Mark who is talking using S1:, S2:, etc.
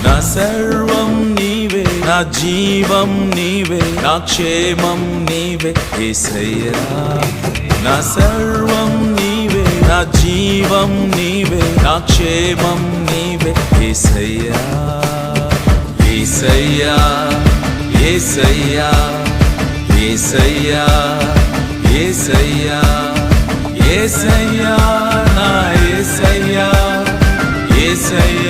S1: నా సర్వం నీవే, నా జీవం నీవే, నా క్షేమం నీవే యేసయ్యా. నా సర్వం నీవే, నా జీవం నీవే, నా క్షేమం నీవే యేసయ్యా. యేసయ్యా యేసయ్యా యేసయ్యా యేసయ్యా యేసయ్యా నా యేసయ్యా యేసయ్యా.